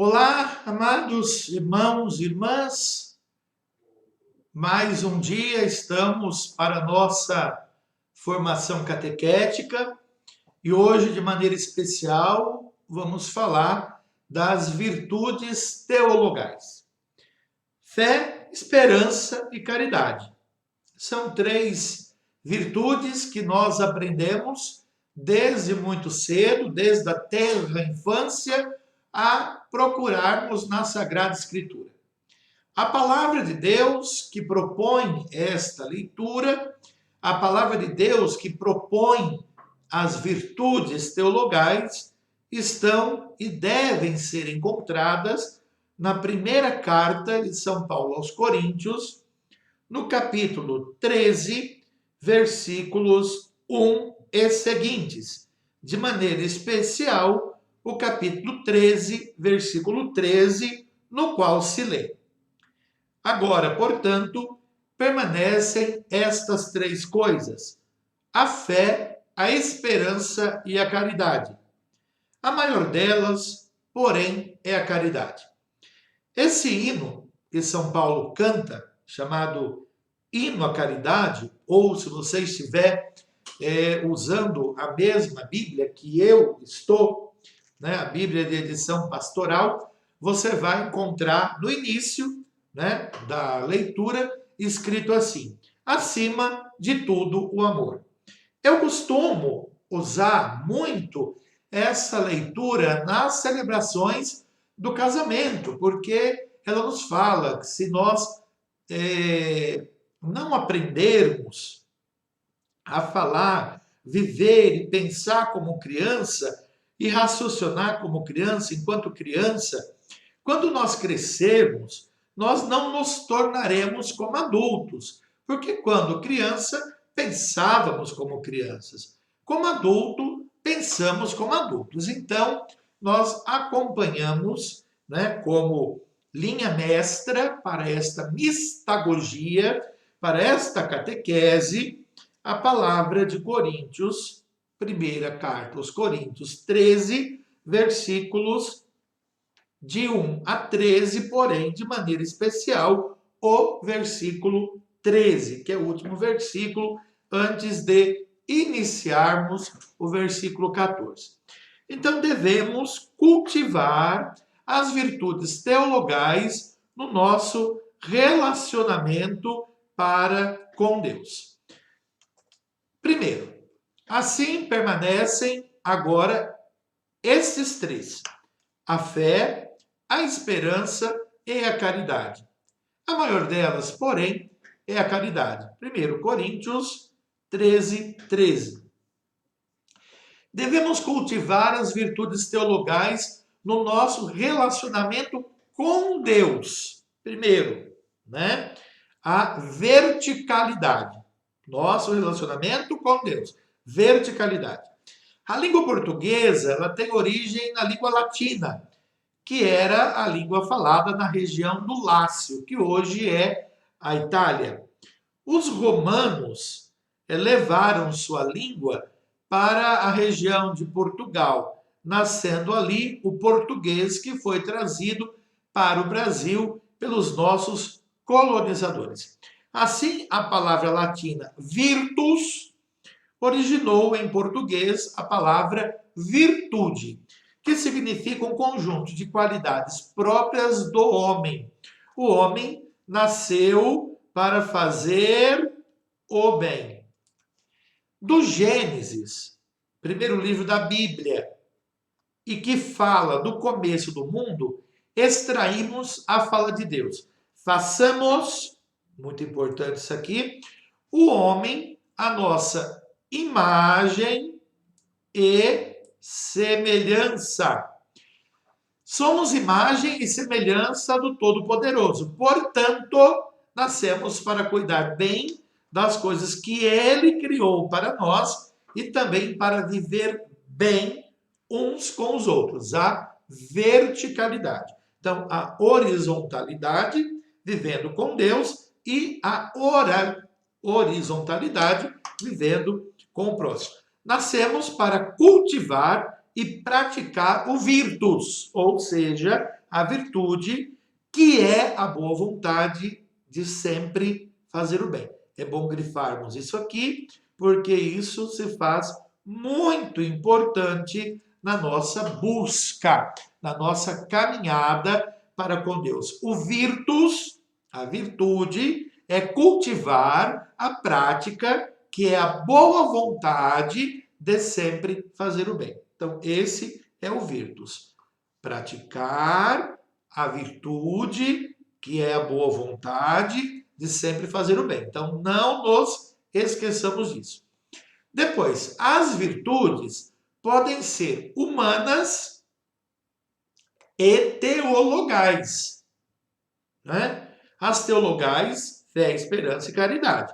Olá, amados irmãos e irmãs. Mais um dia estamos para a nossa formação catequética e hoje, de maneira especial, vamos falar das virtudes teologais. Fé, esperança e caridade. São três virtudes que nós aprendemos desde muito cedo, desde a tenra infância, a procurarmos na Sagrada Escritura. A palavra de Deus que propõe esta leitura, a palavra de Deus que propõe as virtudes teologais, estão e devem ser encontradas na primeira carta de São Paulo aos Coríntios, no capítulo 13, versículos 1 e seguintes. De maneira especial, o capítulo 13, versículo 13, no qual se lê: Agora, portanto, permanecem estas três coisas: a fé, a esperança e a caridade. A maior delas, porém, é a caridade. Esse hino que São Paulo canta, chamado Hino à Caridade, ou se você estiver usando a mesma Bíblia que eu estou, né, a Bíblia de edição pastoral, você vai encontrar no início, né, da leitura escrito assim: acima de tudo o amor. Eu costumo usar muito essa leitura nas celebrações do casamento, porque ela nos fala que se nós não aprendermos a falar, viver e pensar como criança e raciocinar como criança, enquanto criança, quando nós crescermos, nós não nos tornaremos como adultos, porque quando criança pensávamos como crianças, como adulto pensamos como adultos. Então, nós acompanhamos, né, como linha mestra para esta mistagogia, para esta catequese, a palavra de Coríntios, primeira carta aos Coríntios 13, versículos de 1 a 13, porém, de maneira especial, o versículo 13, que é o último versículo antes de iniciarmos o versículo 14. Então, devemos cultivar as virtudes teologais no nosso relacionamento para com Deus. Primeiro, assim permanecem agora estes três: a fé, a esperança e a caridade. A maior delas, porém, é a caridade. 1 Coríntios 13, 13. Devemos cultivar as virtudes teologais no nosso relacionamento com Deus. Primeiro, né? A verticalidade. Nosso relacionamento com Deus. Verticalidade. A língua portuguesa, ela tem origem na língua latina, que era a língua falada na região do Lácio, que hoje é a Itália. Os romanos levaram sua língua para a região de Portugal, nascendo ali o português que foi trazido para o Brasil pelos nossos colonizadores. Assim, a palavra latina virtus originou em português a palavra virtude, que significa um conjunto de qualidades próprias do homem. O homem nasceu para fazer o bem. Do Gênesis, primeiro livro da Bíblia, e que fala do começo do mundo, extraímos a fala de Deus. Façamos, muito importante isso aqui, o homem a nossa imagem e semelhança. Somos imagem e semelhança do Todo-Poderoso. Portanto, nascemos para cuidar bem das coisas que Ele criou para nós e também para viver bem uns com os outros. A verticalidade. Então, a horizontalidade, vivendo com Deus, e a horizontalidade, vivendo com o próximo. Nascemos para cultivar e praticar o virtus, ou seja, a virtude, que é a boa vontade de sempre fazer o bem. É bom grifarmos isso aqui, porque isso se faz muito importante na nossa busca, na nossa caminhada para com Deus. O virtus, a virtude, é cultivar a prática que é a boa vontade de sempre fazer o bem. Então, esse é o virtus. Praticar a virtude, que é a boa vontade de sempre fazer o bem. Então, não nos esqueçamos disso. Depois, as virtudes podem ser humanas e teologais, né? As teologais, fé, esperança e caridade.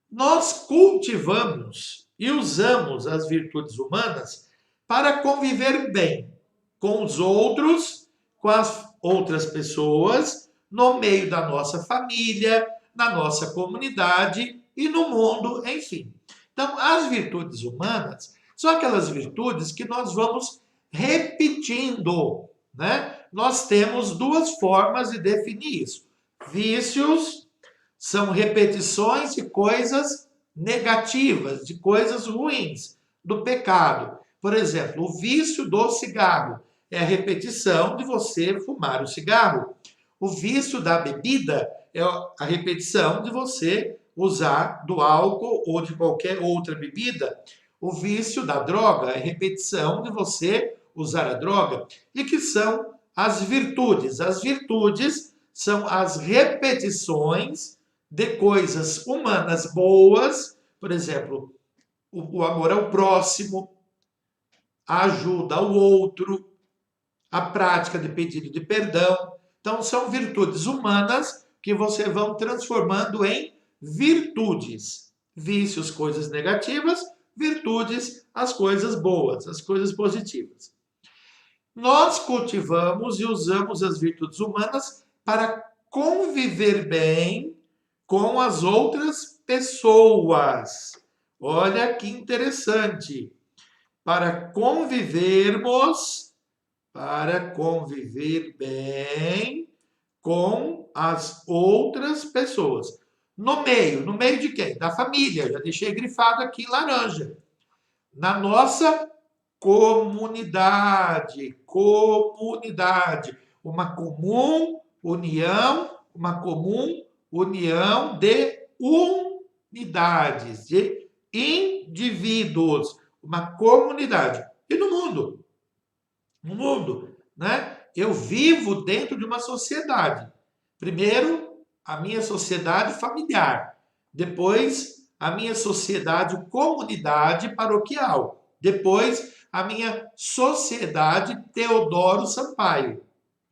Nós cultivamos e usamos as virtudes humanas para conviver bem com os outros, com as outras pessoas, no meio da nossa família, na nossa comunidade e no mundo, enfim. Então, as virtudes humanas são aquelas virtudes que nós vamos repetindo, né? Nós temos duas formas de definir isso. Vícios são repetições de coisas negativas, de coisas ruins, do pecado. Por exemplo, o vício do cigarro é a repetição de você fumar o cigarro. O vício da bebida é a repetição de você usar do álcool ou de qualquer outra bebida. O vício da droga é a repetição de você usar a droga. E que são as virtudes? As virtudes são as repetições de coisas humanas boas, por exemplo, o amor ao próximo, a ajuda ao outro, a prática de pedido de perdão. Então, são virtudes humanas que você vão transformando em virtudes. Vícios, coisas negativas, virtudes, as coisas boas, as coisas positivas. Nós cultivamos e usamos as virtudes humanas para conviver bem com as outras pessoas. Olha que interessante. Para conviver bem com as outras pessoas. No meio de quem? Da família. Já deixei grifado aqui laranja. Na nossa comunidade, uma comum união de unidades, de indivíduos, uma comunidade. E no mundo, né? Eu vivo dentro de uma sociedade. Primeiro, a minha sociedade familiar. Depois, a minha sociedade, comunidade paroquial. Depois, a minha sociedade Teodoro Sampaio.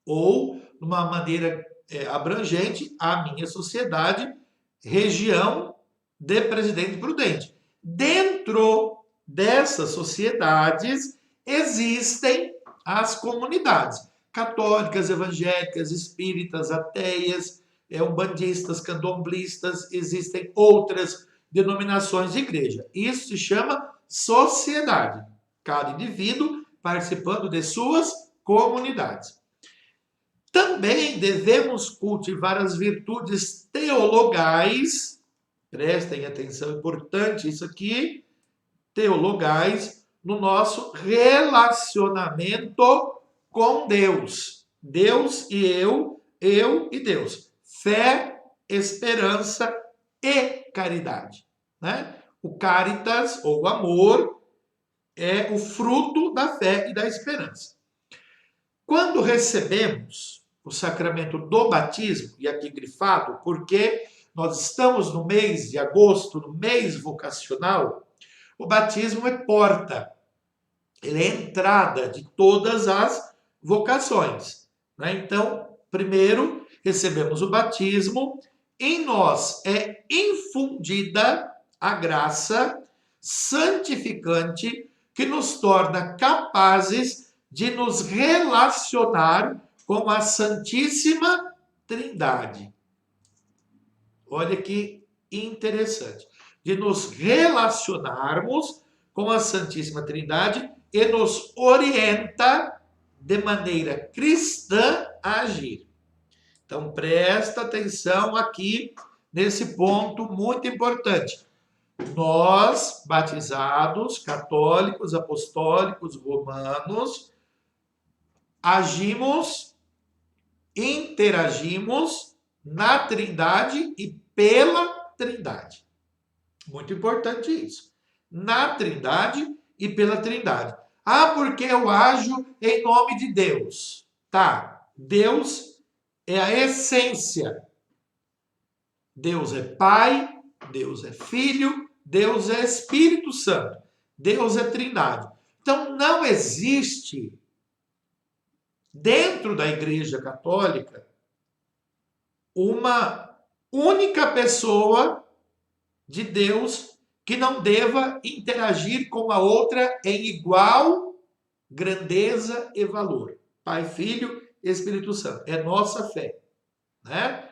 Ou, de uma maneira abrangente, a minha sociedade região de Presidente Prudente. Dentro dessas sociedades existem as comunidades católicas, evangélicas, espíritas, ateias, umbandistas, candomblistas, existem outras denominações de igreja. Isso se chama sociedade. Cada indivíduo participando de suas comunidades. Também devemos cultivar as virtudes teologais, prestem atenção, importante isso aqui, teologais, no nosso relacionamento com Deus. Deus e eu e Deus. Fé, esperança e caridade. Né? O caritas, ou o amor, é o fruto da fé e da esperança. Quando recebemos o sacramento do batismo, e aqui grifado, porque nós estamos no mês de agosto, no mês vocacional, o batismo é porta, ele é entrada de todas as vocações. Né? Então, primeiro, recebemos o batismo, em nós é infundida a graça santificante que nos torna capazes de nos relacionar com a Santíssima Trindade. Olha que interessante. De nos relacionarmos com a Santíssima Trindade e nos orienta de maneira cristã a agir. Então, presta atenção aqui nesse ponto muito importante. Nós, batizados, católicos, apostólicos, romanos, agimos, interagimos na Trindade e pela Trindade. Muito importante isso. Na Trindade e pela Trindade. Ah, porque eu ajo em nome de Deus. Tá, Deus é a essência. Deus é Pai, Deus é Filho, Deus é Espírito Santo. Deus é Trindade. Então não existe dentro da Igreja Católica uma única pessoa de Deus que não deva interagir com a outra em igual grandeza e valor. Pai, Filho, Espírito Santo. É nossa fé, né?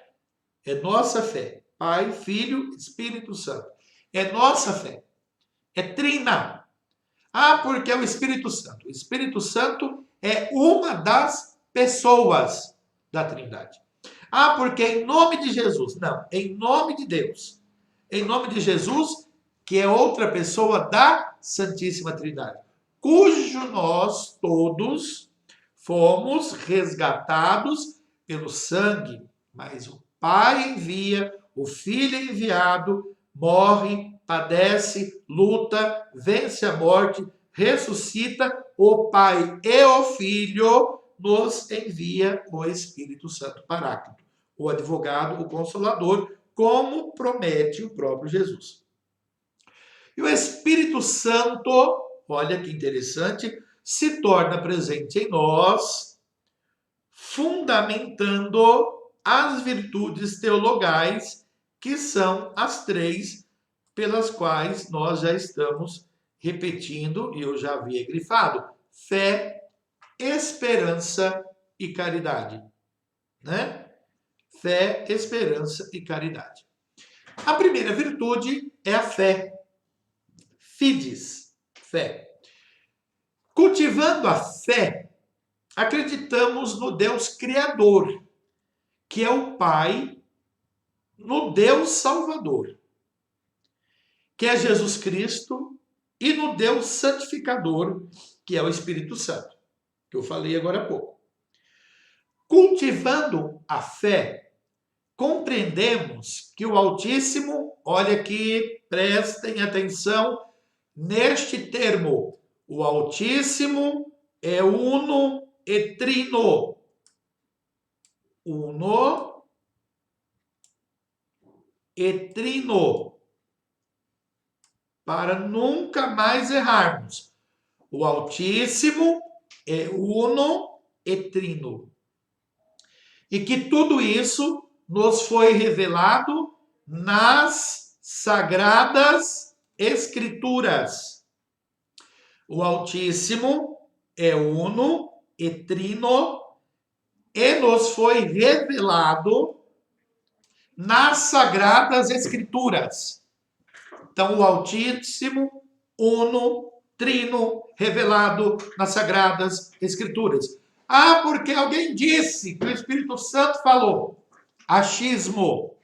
É nossa fé. Pai, Filho, Espírito Santo. É nossa fé. É trina. Ah, porque é o Espírito Santo. O Espírito Santo é uma das pessoas da Trindade. Ah, porque é em nome de Jesus. Não, é em nome de Deus. Em nome de Jesus, que é outra pessoa da Santíssima Trindade, cujo nós todos fomos resgatados pelo sangue, mas o Pai envia, o Filho é enviado, morre, padece, luta, vence a morte, ressuscita, o Pai e o Filho nos envia o Espírito Santo Paráclito, o advogado, o consolador, como promete o próprio Jesus. E o Espírito Santo, olha que interessante, se torna presente em nós, fundamentando as virtudes teologais, que são as três pelas quais nós já estamos repetindo, e eu já havia grifado: fé, esperança e caridade. Né? Fé, esperança e caridade. A primeira virtude é a fé. Fides, fé. Cultivando a fé, acreditamos no Deus Criador, que é o Pai, no Deus Salvador, que é Jesus Cristo, e no Deus Santificador, que é o Espírito Santo, que eu falei agora há pouco. Cultivando a fé, compreendemos que o Altíssimo, olha aqui, prestem atenção neste termo, o Altíssimo é uno e trino. Uno e trino. Para nunca mais errarmos. O Altíssimo é uno e trino. E que tudo isso nos foi revelado nas Sagradas Escrituras. O Altíssimo é uno e trino e nos foi revelado nas Sagradas Escrituras. Então, o Altíssimo, uno, trino, revelado nas Sagradas Escrituras. Ah, porque alguém disse que o Espírito Santo falou. Achismo.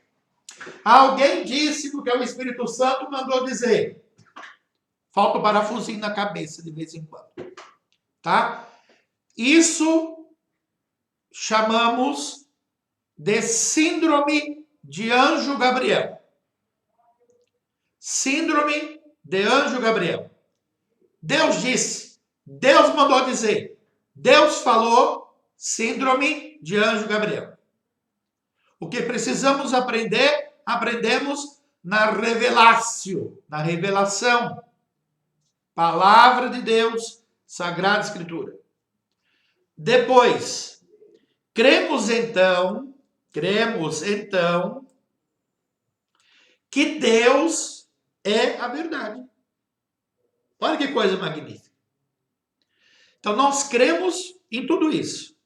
Alguém disse porque o Espírito Santo mandou dizer. Falta o parafusinho na cabeça de vez em quando. Tá? Isso chamamos de síndrome de anjo Gabriel. Síndrome de anjo Gabriel. Deus disse, Deus mandou dizer, Deus falou, síndrome de anjo Gabriel. O que precisamos aprender, aprendemos na revelácio, na revelação. Palavra de Deus, Sagrada Escritura. Depois, cremos então que Deus é a verdade. Olha que coisa magnífica. Então, nós cremos em tudo isso.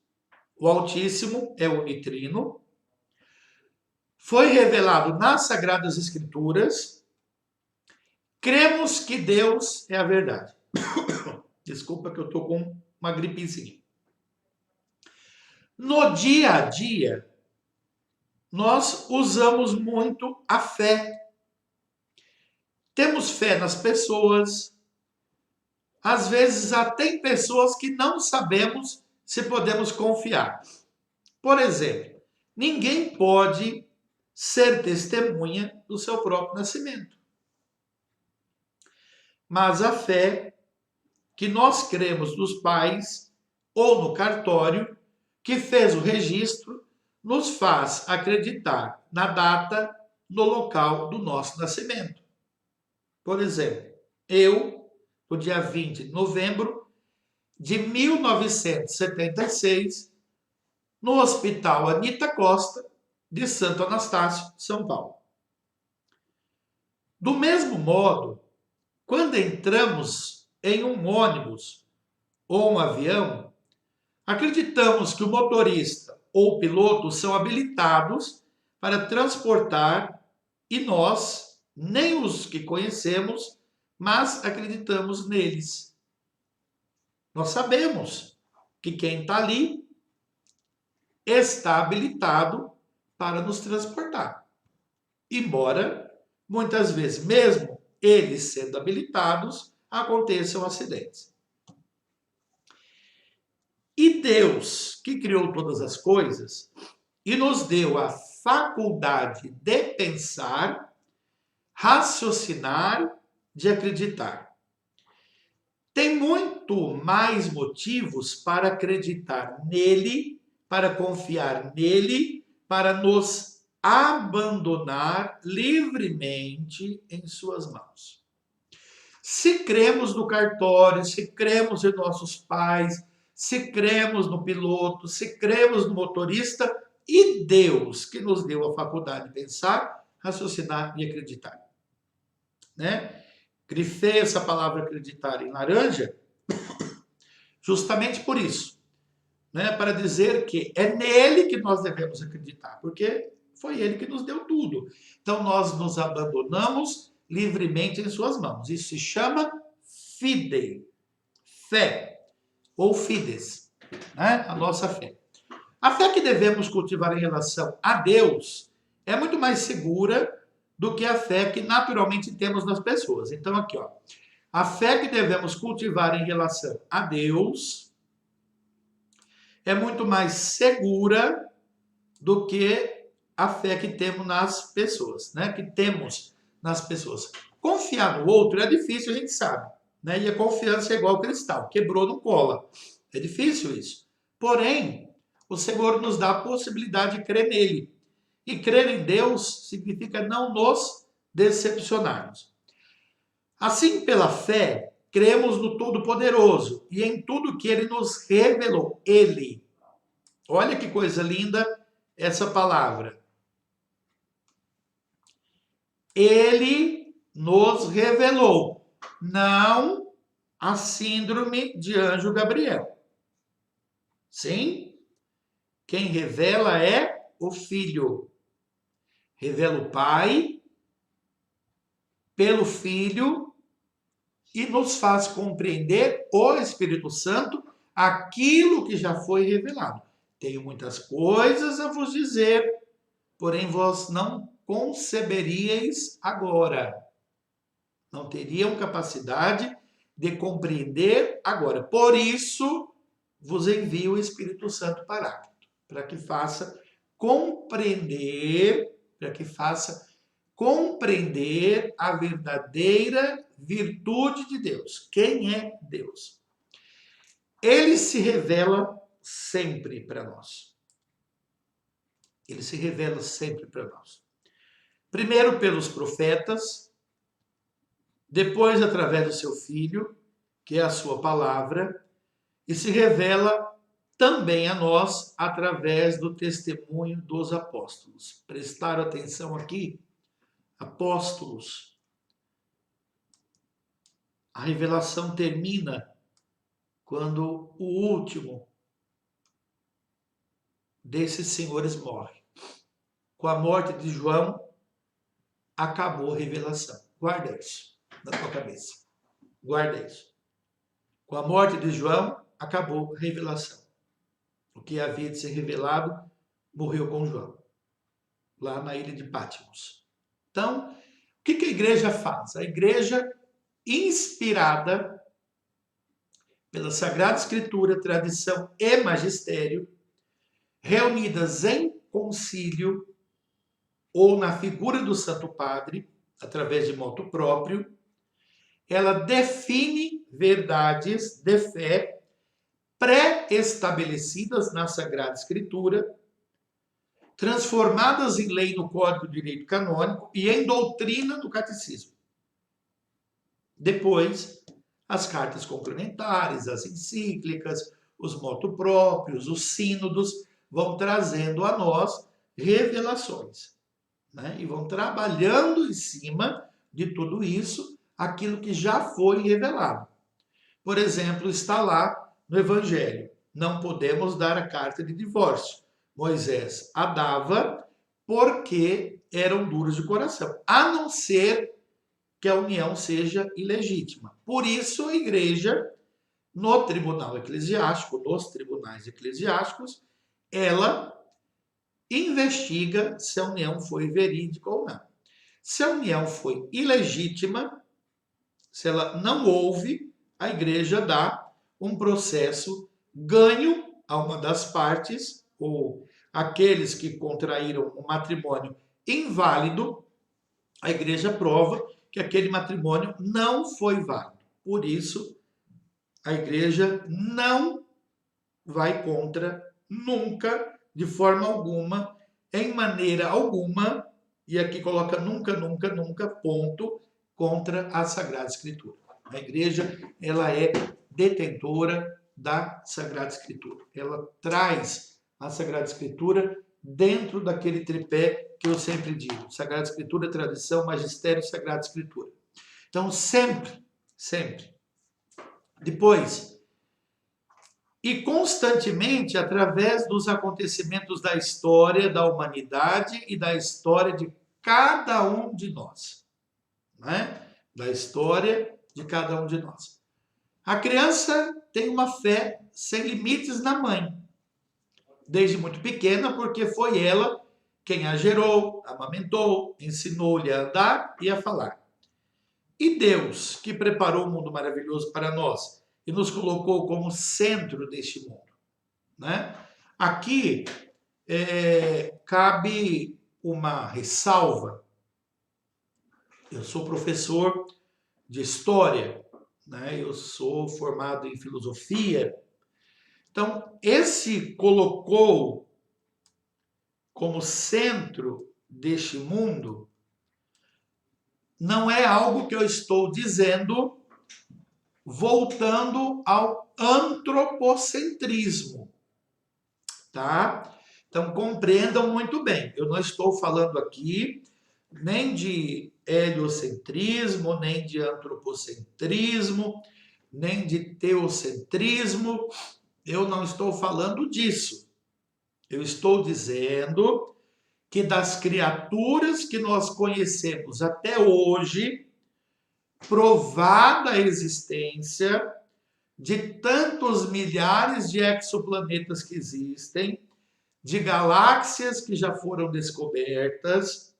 O Altíssimo é unitrino. Foi revelado nas Sagradas Escrituras. Cremos que Deus é a verdade. Desculpa que eu estou com uma gripezinha. No dia a dia, nós usamos muito a fé. Temos fé nas pessoas. Às vezes, até em pessoas que não sabemos se podemos confiar. Por exemplo, ninguém pode ser testemunha do seu próprio nascimento. Mas a fé que nós cremos nos pais ou no cartório que fez o registro nos faz acreditar na data, no local do nosso nascimento. Por exemplo, eu, no dia 20 de novembro de 1976, no Hospital Anita Costa, de Santo Anastácio, São Paulo. Do mesmo modo, quando entramos em um ônibus ou um avião, acreditamos que o motorista ou o piloto são habilitados para transportar e nós, nem os que conhecemos, mas acreditamos neles. Nós sabemos que quem está ali está habilitado para nos transportar. Embora, muitas vezes, mesmo eles sendo habilitados, aconteçam acidentes. E Deus, que criou todas as coisas e nos deu a faculdade de pensar, raciocinar, de acreditar, tem muito mais motivos para acreditar nele, para confiar nele, para nos abandonar livremente em suas mãos. Se cremos no cartório, se cremos em nossos pais, se cremos no piloto, se cremos no motorista, e Deus que nos deu a faculdade de pensar, raciocinar e acreditar. Né? Grifei essa palavra acreditar em laranja justamente por isso, né? Para dizer que é nele que nós devemos acreditar, porque foi ele que nos deu tudo. Então nós nos abandonamos livremente em suas mãos. Isso se chama fide, fé, ou fides, né? A nossa fé. A fé que devemos cultivar em relação a Deus é muito mais segura do que a fé que naturalmente temos nas pessoas. Então aqui, ó, a fé que devemos cultivar em relação a Deus é muito mais segura do que a fé que temos nas pessoas, né? Que temos nas pessoas. Confiar no outro é difícil, a gente sabe, né? E a confiança é igual ao cristal, quebrou, não cola. É difícil isso. Porém, o Senhor nos dá a possibilidade de crer nele. E crer em Deus significa não nos decepcionarmos. Assim, pela fé, cremos no Todo-Poderoso e em tudo que ele nos revelou. Ele. Olha que coisa linda essa palavra. Ele nos revelou, não a síndrome de anjo Gabriel. Sim, quem revela é o Filho. Revela o Pai pelo Filho e nos faz compreender o Espírito Santo aquilo que já foi revelado. Tenho muitas coisas a vos dizer, porém vós não conceberíeis agora. Não teriam capacidade de compreender agora. Por isso vos envio o Espírito Santo Paráclito, para que faça compreender, a verdadeira virtude de Deus. Quem é Deus? Ele se revela sempre para nós. Ele se revela sempre para nós. Primeiro pelos profetas, depois através do seu Filho, que é a sua palavra, e se revela também a nós através do testemunho dos apóstolos. Prestaram atenção aqui? Apóstolos. A revelação termina quando o último desses senhores morre. Com a morte de João, acabou a revelação. Guarda isso na tua cabeça. Guarda isso. Com a morte de João, acabou a revelação. o que havia de ser revelado, morreu com João, lá na ilha de Patmos. Então, o que a igreja faz? A igreja, inspirada pela Sagrada Escritura, tradição e magistério, reunidas em concílio ou na figura do Santo Padre, através de motu próprio, ela define verdades de fé pré-estabelecidas na Sagrada Escritura, transformadas em lei no Código de Direito Canônico e em doutrina do catecismo. Depois, as cartas complementares, as encíclicas, os motu próprios, os sínodos vão trazendo a nós revelações, né? E vão trabalhando em cima de tudo isso, aquilo que já foi revelado. Por exemplo, está lá no Evangelho: não podemos dar a carta de divórcio. Moisés a dava porque eram duros de coração, a não ser que a união seja ilegítima. Por isso, a igreja, no tribunal eclesiástico, nos tribunais eclesiásticos, ela investiga se a união foi verídica ou não. Se a união foi ilegítima, se ela não houve, a igreja dá um processo ganho a uma das partes, ou aqueles que contraíram um matrimônio inválido, a igreja prova que aquele matrimônio não foi válido. Por isso, a igreja não vai contra, nunca, de forma alguma, em maneira alguma, e aqui coloca nunca, nunca, nunca, ponto, contra a Sagrada Escritura. A igreja, ela é detentora da Sagrada Escritura. Ela traz a Sagrada Escritura dentro daquele tripé que eu sempre digo: Sagrada Escritura, tradição, magistério, Sagrada Escritura. Então, sempre, sempre. Depois, e constantemente, através dos acontecimentos da história da humanidade e da história de cada um de nós, né? Da história de cada um de nós. A criança tem uma fé sem limites na mãe, desde muito pequena, porque foi ela quem a gerou, amamentou, ensinou-lhe a andar e a falar. E Deus, que preparou um mundo maravilhoso para nós e nos colocou como centro deste mundo, né? Aqui cabe uma ressalva. Eu sou professor de história, né? Eu sou formado em filosofia. Então, esse colocou como centro deste mundo não é algo que eu estou dizendo voltando ao antropocentrismo, tá? Então, compreendam muito bem. Eu não estou falando aqui nem de heliocentrismo, nem de antropocentrismo, nem de teocentrismo. Eu não estou falando disso. Eu estou dizendo que das criaturas que nós conhecemos até hoje, provada a existência de tantos milhares de exoplanetas que existem, de galáxias que já foram descobertas,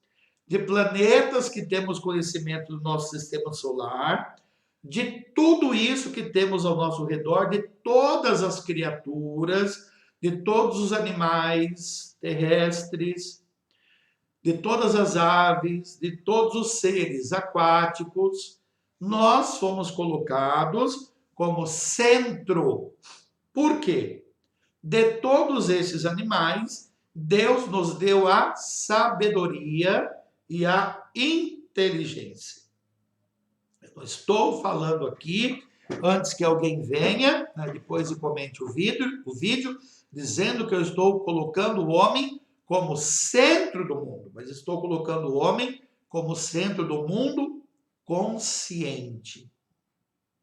de planetas que temos conhecimento do nosso sistema solar, de tudo isso que temos ao nosso redor, de todas as criaturas, de todos os animais terrestres, de todas as aves, de todos os seres aquáticos, nós fomos colocados como centro. Por quê? De todos esses animais, Deus nos deu a sabedoria e a inteligência. Eu não estou falando aqui, antes que alguém venha, né, depois e comente o vídeo, dizendo que eu estou colocando o homem como centro do mundo, mas estou colocando o homem como centro do mundo consciente,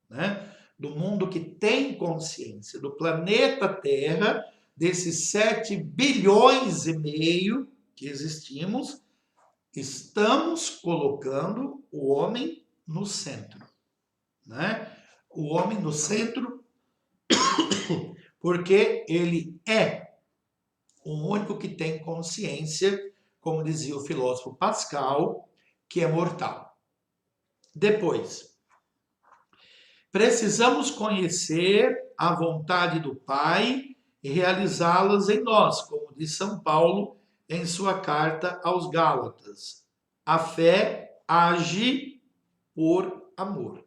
né? Do mundo que tem consciência, do planeta Terra, desses 7 bilhões e meio que existimos, estamos colocando o homem no centro, né? O homem no centro porque ele é o único que tem consciência, como dizia o filósofo Pascal, que é mortal. Depois, precisamos conhecer a vontade do Pai e realizá-las em nós, como diz São Paulo em sua carta aos Gálatas. A fé age por amor.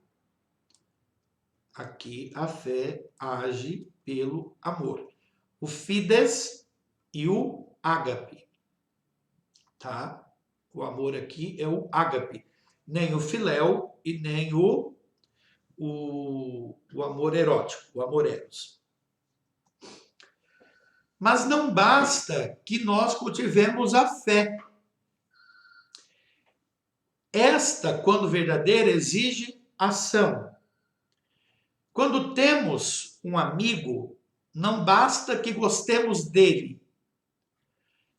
Aqui a fé age pelo amor. O fides e o ágape. Tá? O amor aqui é o ágape. Nem o filéu e nem o amor erótico, o amor eros. Mas não basta que nós cultivemos a fé. Esta, quando verdadeira, exige ação. Quando temos um amigo, não basta que gostemos dele.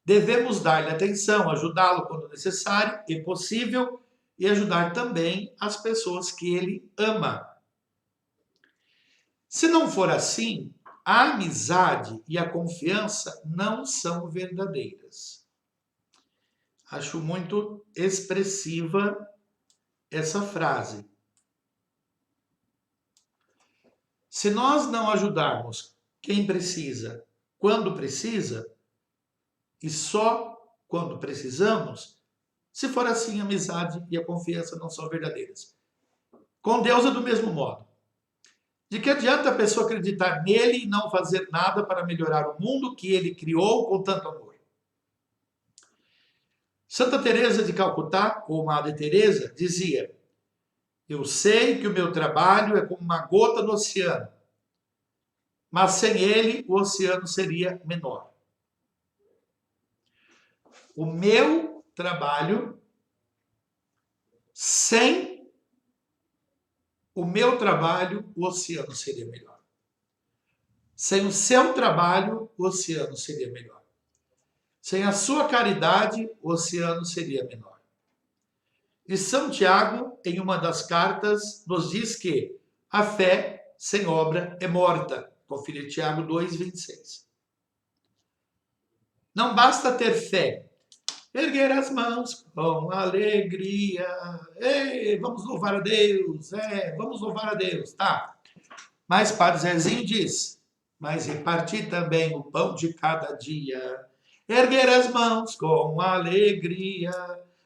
Devemos dar-lhe atenção, ajudá-lo quando necessário e possível e ajudar também as pessoas que ele ama. Se não for assim, a amizade e a confiança não são verdadeiras. Acho muito expressiva essa frase. Se nós não ajudarmos quem precisa, quando precisa, e só quando precisamos, se for assim, a amizade e a confiança não são verdadeiras. Com Deus é do mesmo modo. De que adianta a pessoa acreditar nele e não fazer nada para melhorar o mundo que ele criou com tanto amor? Santa Teresa de Calcutá, ou Madre Teresa, dizia: eu sei que o meu trabalho é como uma gota no oceano, mas sem ele o oceano seria menor. O meu trabalho, sem o meu trabalho, o oceano seria melhor. Sem o seu trabalho, o oceano seria melhor. Sem a sua caridade, o oceano seria menor. E São Tiago, em uma das cartas, nos diz que a fé sem obra é morta. Confira Tiago 2,26. Não basta ter fé. Erguer as mãos com alegria. Ei, vamos louvar a Deus. Vamos louvar a Deus, tá? Mas Padre Zezinho diz, mas repartir também o pão de cada dia. Erguer as mãos com alegria,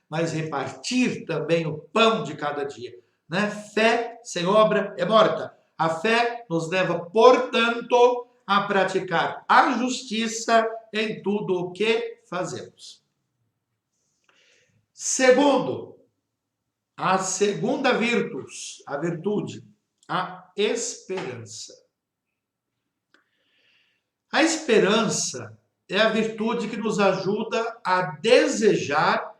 mas repartir também o pão de cada dia. Né? Fé sem obra é morta. A fé nos leva, portanto, a praticar a justiça em tudo o que fazemos. Segundo, a segunda virtus, a virtude, a esperança. A esperança é a virtude que nos ajuda a desejar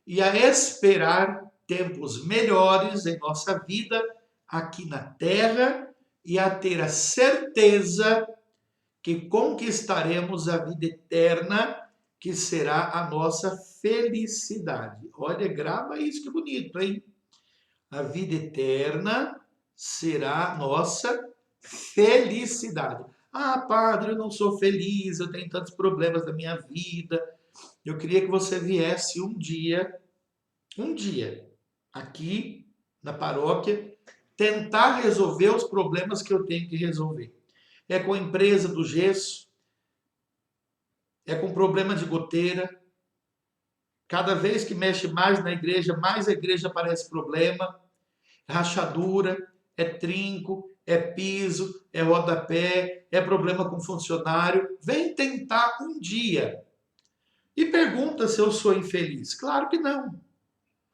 e a esperar tempos melhores em nossa vida aqui na Terra e a ter a certeza que conquistaremos a vida eterna, que será a nossa felicidade. Olha, grava isso, que bonito, hein? A vida eterna será a nossa felicidade. Ah, padre, eu não sou feliz, eu tenho tantos problemas na minha vida. Eu queria que você viesse um dia, aqui na paróquia, tentar resolver os problemas que eu tenho que resolver. É com a empresa do gesso, é com problema de goteira. Cada vez que mexe mais na igreja, mais a igreja aparece problema. Rachadura, é trinco, é piso, é rodapé, é problema com funcionário. Vem tentar um dia. E pergunta se eu sou infeliz. Claro que não.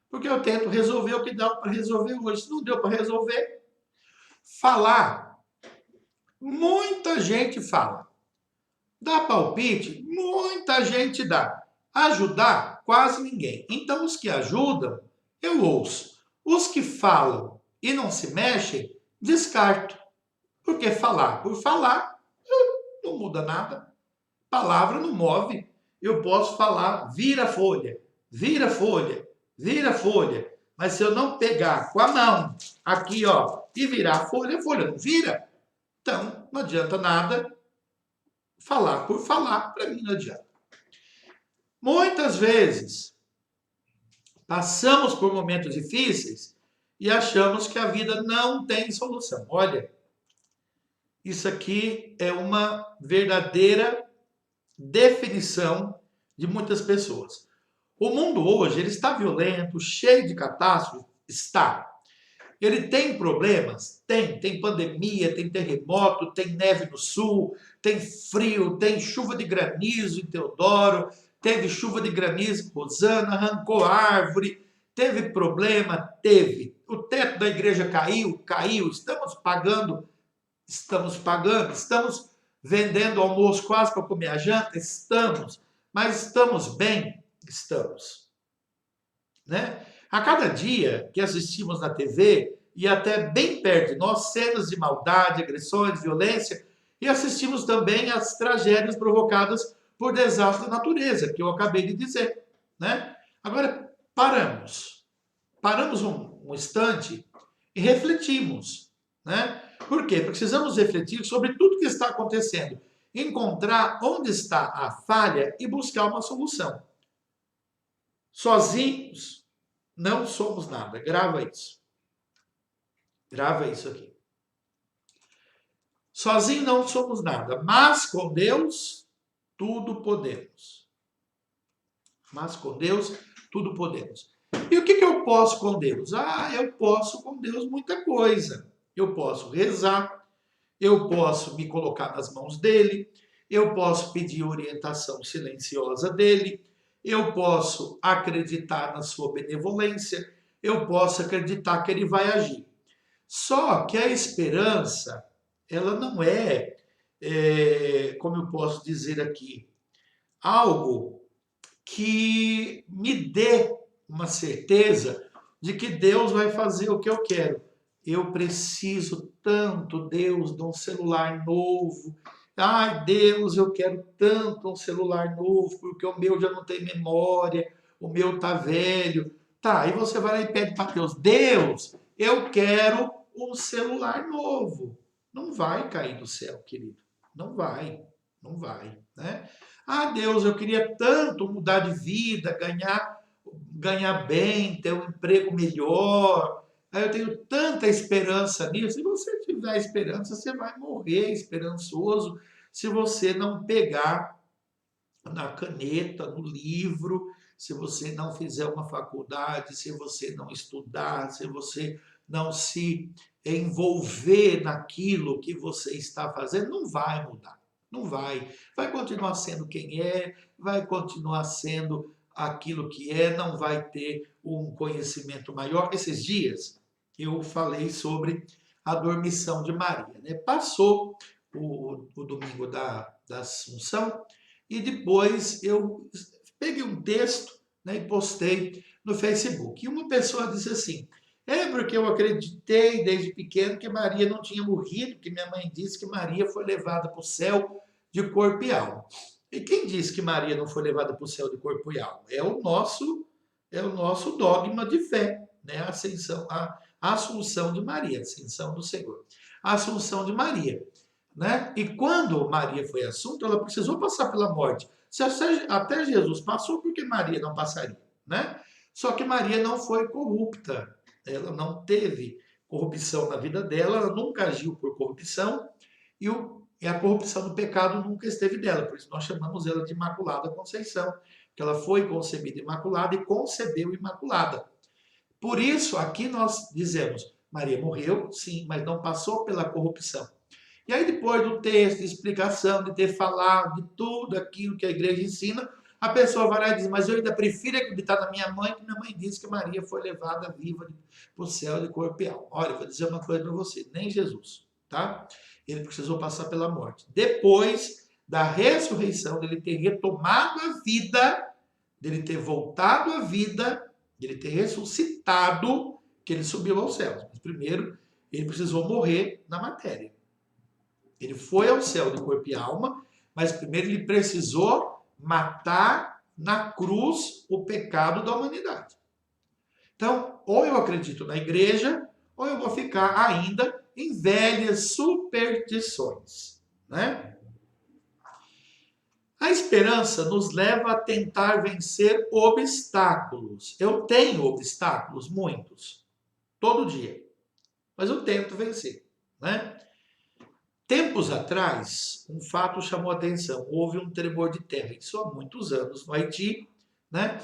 Porque eu tento resolver o que dá para resolver hoje. Se não deu para resolver, falar. Muita gente fala. Dá palpite? Muita gente dá. Ajudar? Quase ninguém. Então, os que ajudam, eu ouço. Os que falam e não se mexem, descarto. Porque falar por falar não muda nada. Palavra não move. Eu posso falar, vira folha, vira folha, vira folha. Mas se eu não pegar com a mão aqui, ó, e virar a folha não vira. Então, não adianta nada Falar por falar, para mim não adianta. Muitas vezes, passamos por momentos difíceis e achamos que a vida não tem solução. Olha, isso aqui é uma verdadeira definição de muitas pessoas. O mundo hoje ele está violento, cheio de catástrofes, está. Ele tem problemas? Tem pandemia, tem terremoto, tem neve no sul, tem frio, tem chuva de granizo em Teodoro, teve chuva de granizo em Rosana, arrancou árvore, teve problema? Teve. O teto da igreja caiu, estamos vendendo almoço quase para comer a janta, estamos, mas estamos bem? Estamos, né? A cada dia que assistimos na TV, e até bem perto de nós, cenas de maldade, agressões, violência, e assistimos também às tragédias provocadas por desastres da natureza, que eu acabei de dizer, né? Agora, paramos um instante e refletimos, né? Por quê? Precisamos refletir sobre tudo que está acontecendo, encontrar onde está a falha e buscar uma solução. Sozinhos, não somos nada. Grava isso. Grava isso aqui. Sozinho não somos nada, mas com Deus tudo podemos. Mas com Deus tudo podemos. E o que eu posso com Deus? Eu posso com Deus muita coisa. Eu posso rezar, eu posso me colocar nas mãos dele, eu posso pedir orientação silenciosa dele, eu posso acreditar na sua benevolência, eu posso acreditar que ele vai agir. Só que a esperança, ela não como eu posso dizer aqui, algo que me dê uma certeza de que Deus vai fazer o que eu quero. Eu preciso tanto, Deus, de um celular novo. Ai, Deus, eu quero tanto um celular novo, porque o meu já não tem memória, o meu tá velho. Tá, aí você vai lá e pede para Deus, Deus, eu quero um celular novo. Não vai cair do céu, querido. Não vai, não vai, né? Deus, eu queria tanto mudar de vida, ganhar bem, ter um emprego melhor. Eu tenho tanta esperança nisso. Se você tiver esperança, você vai morrer esperançoso se você não pegar na caneta, no livro, se você não fizer uma faculdade, se você não estudar, se você não se envolver naquilo que você está fazendo, não vai mudar. Não vai. Vai continuar sendo quem é, vai continuar sendo aquilo que é, não vai ter um conhecimento maior. Esses dias eu falei sobre a dormição de Maria, né? Passou o domingo da Assunção e depois eu peguei um texto, né, e postei no Facebook. E uma pessoa disse assim, porque eu acreditei desde pequeno que Maria não tinha morrido, que minha mãe disse que Maria foi levada para o céu de corpo e alma. E quem disse que Maria não foi levada para o céu de corpo e alma? É o nosso dogma de fé, né? A Assunção de Maria, a ascensão do Senhor. A Assunção de Maria, né? E quando Maria foi assunta, ela precisou passar pela morte. Se até Jesus passou, por que Maria não passaria, né? Só que Maria não foi corrupta, ela não teve corrupção na vida dela, ela nunca agiu por corrupção e a corrupção do pecado nunca esteve dela, por isso nós chamamos ela de Imaculada Conceição, que ela foi concebida imaculada e concebeu imaculada. Por isso, aqui nós dizemos, Maria morreu, sim, mas não passou pela corrupção. E aí, depois do texto, de explicação, de ter falado de tudo aquilo que a igreja ensina, a pessoa vai lá e diz, mas eu ainda prefiro acreditar na minha mãe, que minha mãe disse que Maria foi levada viva para o céu de corpo e alma. Olha, vou dizer uma coisa para você, nem Jesus, tá? Ele precisou passar pela morte. Depois da ressurreição, dele ter retomado a vida, dele ter voltado à vida, dele ter ressuscitado, que ele subiu aos céus. Mas primeiro, ele precisou morrer na matéria. Ele foi ao céu de corpo e alma, mas primeiro ele precisou matar na cruz o pecado da humanidade. Então, ou eu acredito na igreja, ou eu vou ficar ainda em velhas superstições, né? A esperança nos leva a tentar vencer obstáculos. Eu tenho obstáculos, muitos, todo dia, mas eu tento vencer, né? Tempos atrás, um fato chamou a atenção. Houve um tremor de terra, isso há muitos anos, no Haiti, né?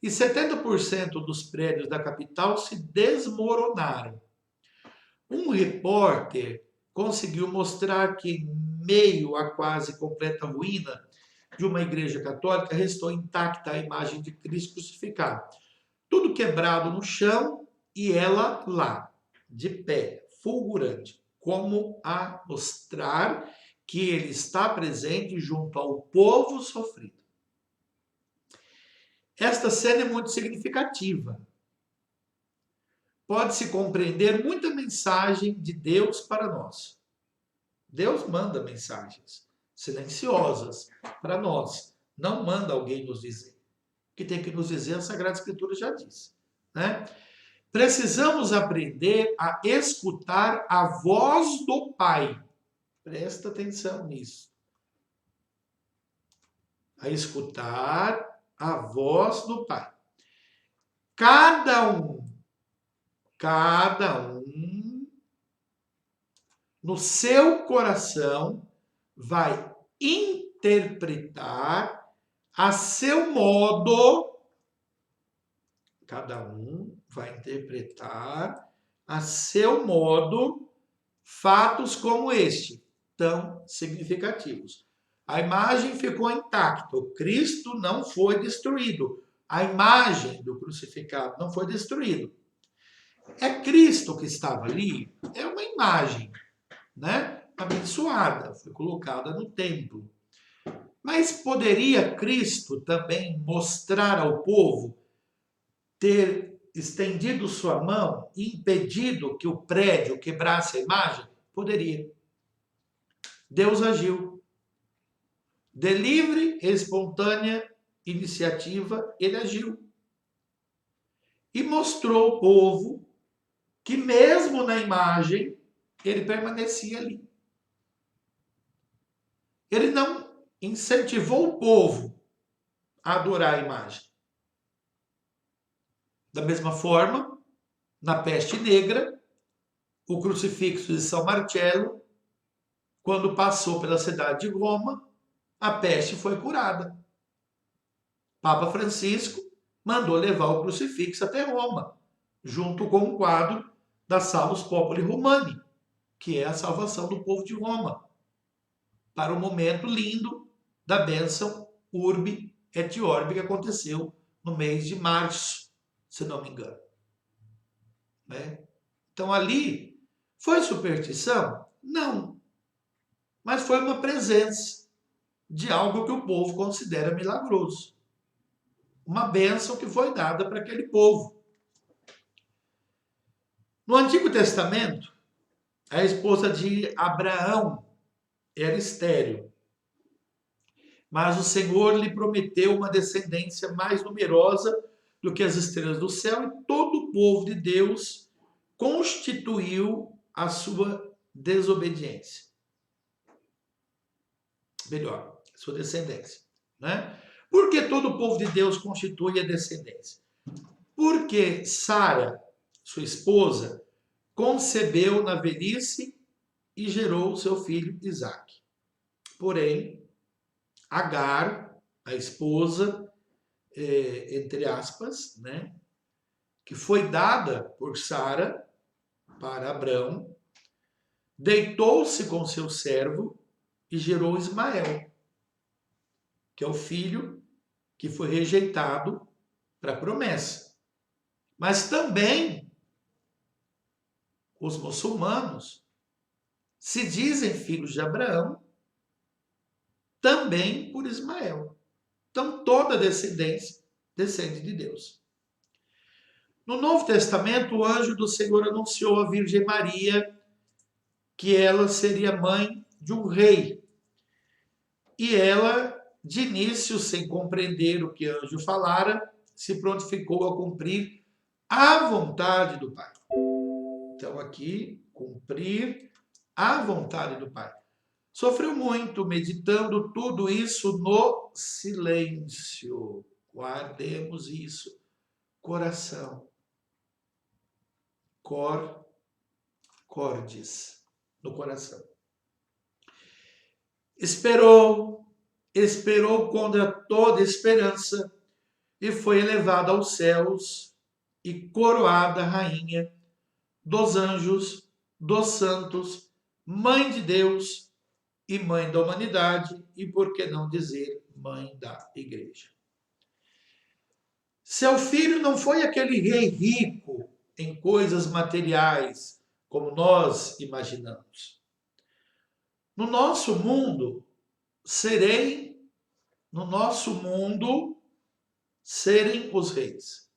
E 70% dos prédios da capital se desmoronaram. Um repórter conseguiu mostrar que, em meio à quase completa ruína de uma igreja católica, restou intacta a imagem de Cristo crucificado. Tudo quebrado no chão e ela lá, de pé, fulgurante, como a mostrar que ele está presente junto ao povo sofrido. Esta cena é muito significativa. Pode-se compreender muita mensagem de Deus para nós. Deus manda mensagens silenciosas para nós. Não manda alguém nos dizer. O que tem que nos dizer, a Sagrada Escritura já diz, né? Precisamos aprender a escutar a voz do Pai. Presta atenção nisso. A escutar a voz do Pai. Cada um, no seu coração, vai interpretar a seu modo. Cada um vai interpretar a seu modo fatos como este, tão significativos. A imagem ficou intacta, o Cristo não foi destruído. A imagem do crucificado não foi destruído. É Cristo que estava ali, é uma imagem, né? Abençoada, foi colocada no templo. Mas poderia Cristo também mostrar ao povo, ter estendido sua mão e impedido que o prédio quebrasse a imagem? Poderia. Deus agiu. De livre e espontânea iniciativa, ele agiu. E mostrou ao povo que mesmo na imagem, ele permanecia ali. Ele não incentivou o povo a adorar a imagem. Da mesma forma, na peste negra, o crucifixo de São Marcello, quando passou pela cidade de Roma, a peste foi curada. Papa Francisco mandou levar o crucifixo até Roma, junto com um quadro da Salus Populi Romani, que é a salvação do povo de Roma, para o momento lindo da bênção Urbi et Orbi, que aconteceu no mês de março, se não me engano. Né? Então ali, foi superstição? Não. Mas foi uma presença de algo que o povo considera milagroso. Uma bênção que foi dada para aquele povo. No Antigo Testamento, a esposa de Abraão era estéril. Mas o Senhor lhe prometeu uma descendência mais numerosa do que as estrelas do céu, e todo o povo de Deus constituiu a sua desobediência. Melhor, sua descendência. Né? Por que todo o povo de Deus constitui a descendência? Porque Sara, sua esposa, concebeu na velhice e gerou seu filho Isaque. Porém, Agar, a esposa, entre aspas, né, que foi dada por Sara para Abrão, deitou-se com seu servo e gerou Ismael, que é o filho que foi rejeitado para a promessa. Mas também os muçulmanos se dizem filhos de Abraão também por Ismael. Então toda a descendência descende de Deus. No Novo Testamento, o anjo do Senhor anunciou à Virgem Maria que ela seria mãe de um rei. E ela, de início, sem compreender o que o anjo falara, se prontificou a cumprir a vontade do Pai. Então aqui, cumprir a vontade do Pai. Sofreu muito, meditando tudo isso no silêncio. Guardemos isso. Coração. Cordis. No coração. Esperou contra toda esperança e foi elevada aos céus e coroada rainha dos anjos, dos santos, mãe de Deus e mãe da humanidade e, por que não dizer, mãe da igreja. Seu filho não foi aquele rei rico em coisas materiais, como nós imaginamos. No nosso mundo, serem os reis.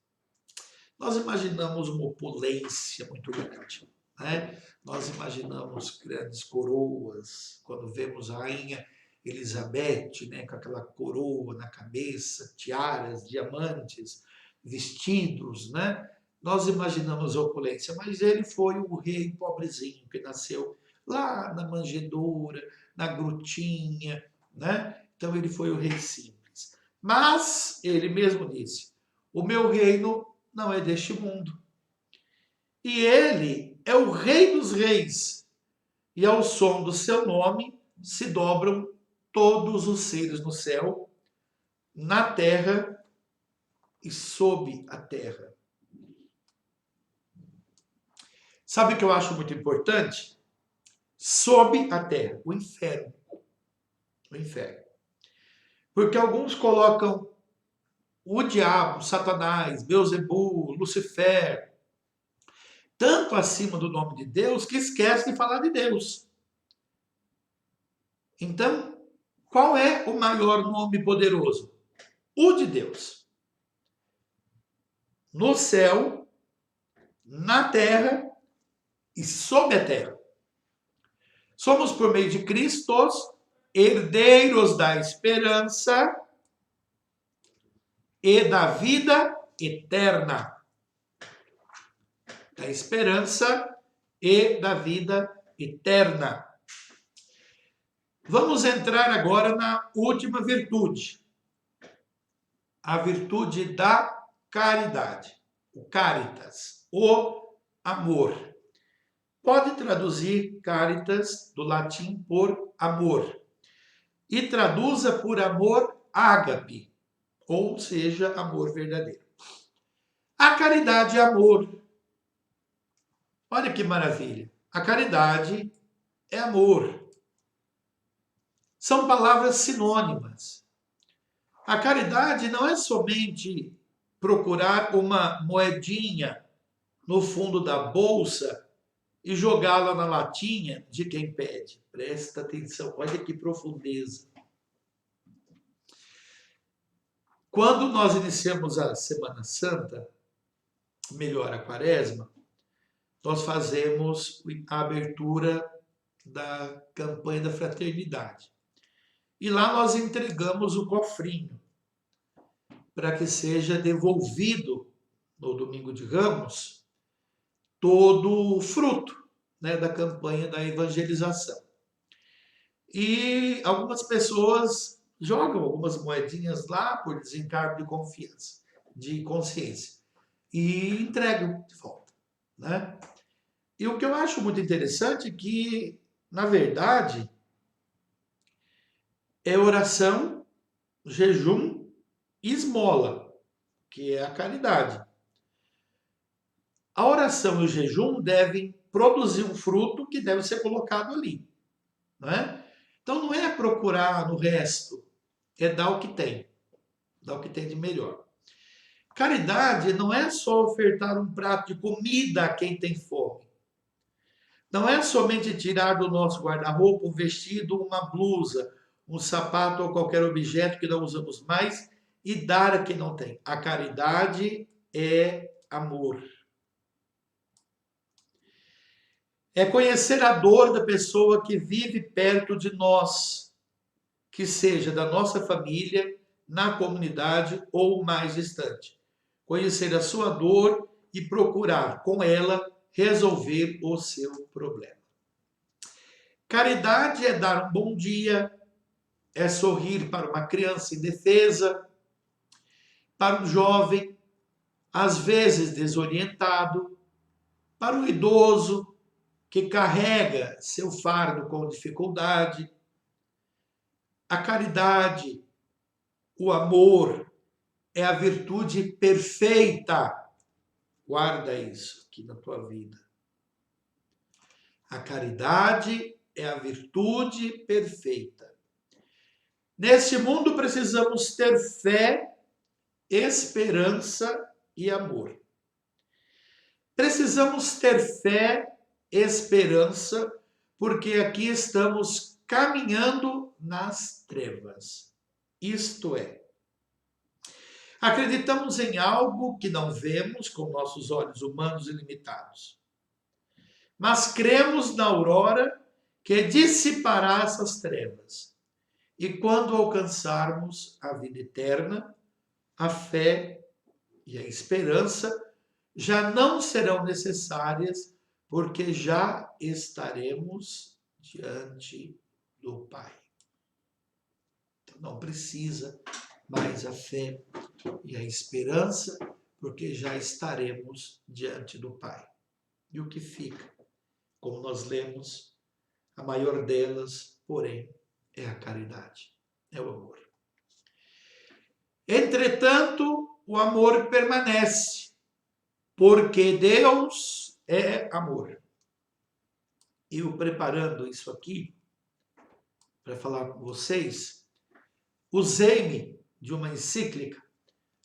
Nós imaginamos uma opulência muito grande, né? Nós imaginamos grandes coroas, quando vemos a rainha Elizabeth, né, com aquela coroa na cabeça, tiaras, diamantes, vestidos, né? Nós imaginamos a opulência, mas ele foi o rei pobrezinho que nasceu lá na manjedoura, na grutinha, né? Então ele foi o rei simples. Mas ele mesmo disse: o meu reino não é deste mundo. E ele é o rei dos reis. E ao som do seu nome se dobram todos os seres no céu, na terra e sob a terra. Sabe o que eu acho muito importante? Sob a terra, o inferno. O inferno. Porque alguns colocam o diabo, Satanás, Beelzebul, Lucifer, tanto acima do nome de Deus que esquece de falar de Deus. Então, qual é o maior nome poderoso? O de Deus. No céu, na terra e sob a terra. Somos, por meio de Cristo, herdeiros da esperança e da vida eterna. Da esperança e da vida eterna. Vamos entrar agora na última virtude. A virtude da caridade. O caritas, o amor. Pode traduzir caritas do latim por amor. E traduza por amor ágape, ou seja, amor verdadeiro. A caridade é amor. Olha que maravilha. A caridade é amor. São palavras sinônimas. A caridade não é somente procurar uma moedinha no fundo da bolsa e jogá-la na latinha de quem pede. Presta atenção, olha que profundeza. Quando nós iniciamos a Semana Santa, melhor a Quaresma, nós fazemos a abertura da campanha da fraternidade. E lá nós entregamos o cofrinho para que seja devolvido no domingo de Ramos todo o fruto, né, da campanha da evangelização. E algumas pessoas jogam algumas moedinhas lá por desencargo de confiança, de consciência, e entregam de volta, né? E o que eu acho muito interessante é que, na verdade, é oração, jejum e esmola, que é a caridade. A oração e o jejum devem produzir um fruto que deve ser colocado ali, não é? Então não é procurar no resto, é dar o que tem, dar o que tem de melhor. Caridade não é só ofertar um prato de comida a quem tem fome. Não é somente tirar do nosso guarda-roupa um vestido, uma blusa, um sapato ou qualquer objeto que não usamos mais e dar a quem não tem. A caridade é amor. É conhecer a dor da pessoa que vive perto de nós, que seja da nossa família, na comunidade ou mais distante. Conhecer a sua dor e procurar com ela resolver o seu problema. Caridade é dar um bom dia, é sorrir para uma criança indefesa, para um jovem, às vezes desorientado, para o idoso que carrega seu fardo com dificuldade. A caridade, o amor, é a virtude perfeita. Guarda isso aqui na tua vida. A caridade é a virtude perfeita. Neste mundo precisamos ter fé, esperança e amor. Precisamos ter fé, esperança, porque aqui estamos caminhando nas trevas. Isto é, acreditamos em algo que não vemos com nossos olhos humanos e limitados. Mas cremos na aurora que dissipará essas trevas. E quando alcançarmos a vida eterna, a fé e a esperança já não serão necessárias, porque já estaremos diante do Pai. Então não precisa mais a fé e a esperança, porque já estaremos diante do Pai. E o que fica? Como nós lemos, a maior delas, porém, é a caridade, é o amor. Entretanto, o amor permanece, porque Deus é amor. Eu preparando isso aqui, para falar com vocês, usei-me de uma encíclica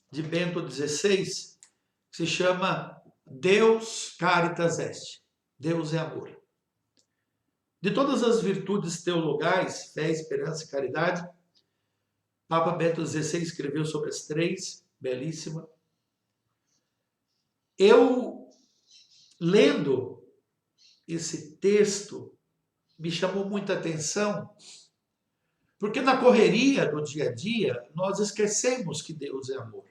de Bento XVI, que se chama Deus Caritas Est. Deus é amor. De todas as virtudes teologais, fé, esperança e caridade, Papa Bento XVI escreveu sobre as três, belíssima. Eu, lendo esse texto, me chamou muita atenção, porque na correria do dia a dia, nós esquecemos que Deus é amor.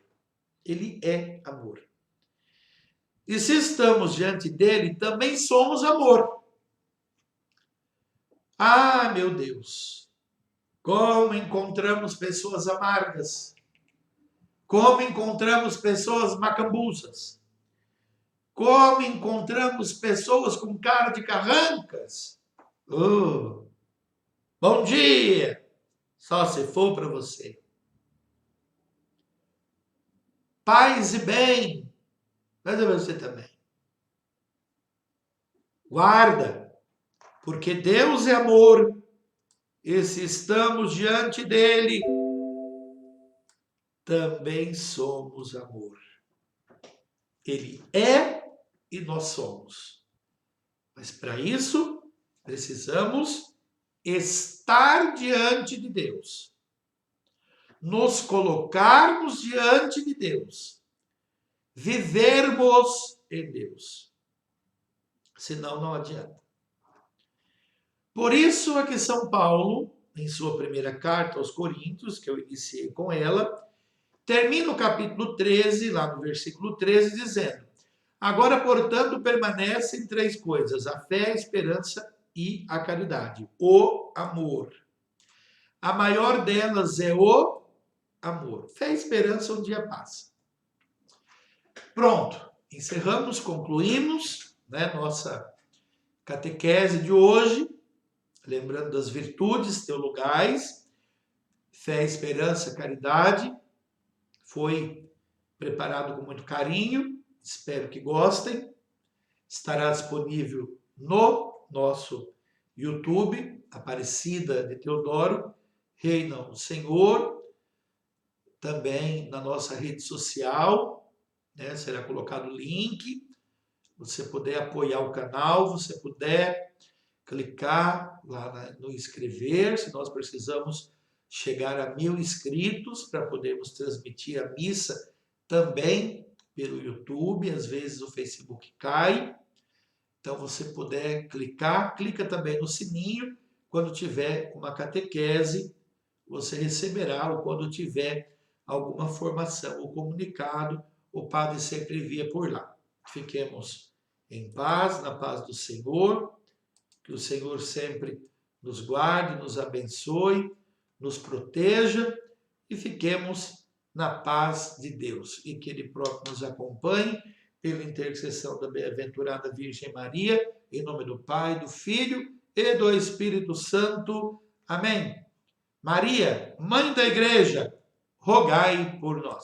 Ele é amor. E se estamos diante dele, também somos amor. Ah, meu Deus! Como encontramos pessoas amargas, como encontramos pessoas macambuzas, como encontramos pessoas com cara de carrancas. Bom dia! Só se for para você. Paz e bem, mas é você também. Guarda, porque Deus é amor. E se estamos diante dele, também somos amor. Ele é e nós somos. Mas para isso, precisamos estar diante de Deus. Nos colocarmos diante de Deus. Vivermos em Deus. Senão não adianta. Por isso é que São Paulo, em sua primeira carta aos Coríntios, que eu iniciei com ela, termina o capítulo 13, lá no versículo 13, dizendo: agora, portanto, permanecem três coisas: a fé, a esperança e a caridade. O amor. A maior delas é o amor. Fé e esperança um dia passa. Pronto. Encerramos, concluímos, né, nossa catequese de hoje, lembrando das virtudes teologais, fé, esperança, caridade. Foi preparado com muito carinho, espero que gostem. Estará disponível no nosso YouTube, Aparecida de Teodoro, Reina o Senhor, também na nossa rede social, né, será colocado o link, você puder apoiar o canal, você puder clicar lá no inscrever, se nós precisamos chegar a 1000 inscritos para podermos transmitir a missa também pelo YouTube, às vezes o Facebook cai, então você puder clicar, clica também no sininho, quando tiver uma catequese, você receberá, ou quando tiver alguma formação ou comunicado, o padre sempre envia por lá. Fiquemos em paz, na paz do Senhor, que o Senhor sempre nos guarde, nos abençoe, nos proteja e fiquemos na paz de Deus. E que Ele próprio nos acompanhe pela intercessão da bem-aventurada Virgem Maria, em nome do Pai, do Filho e do Espírito Santo. Amém. Maria, Mãe da Igreja, rogai por nós.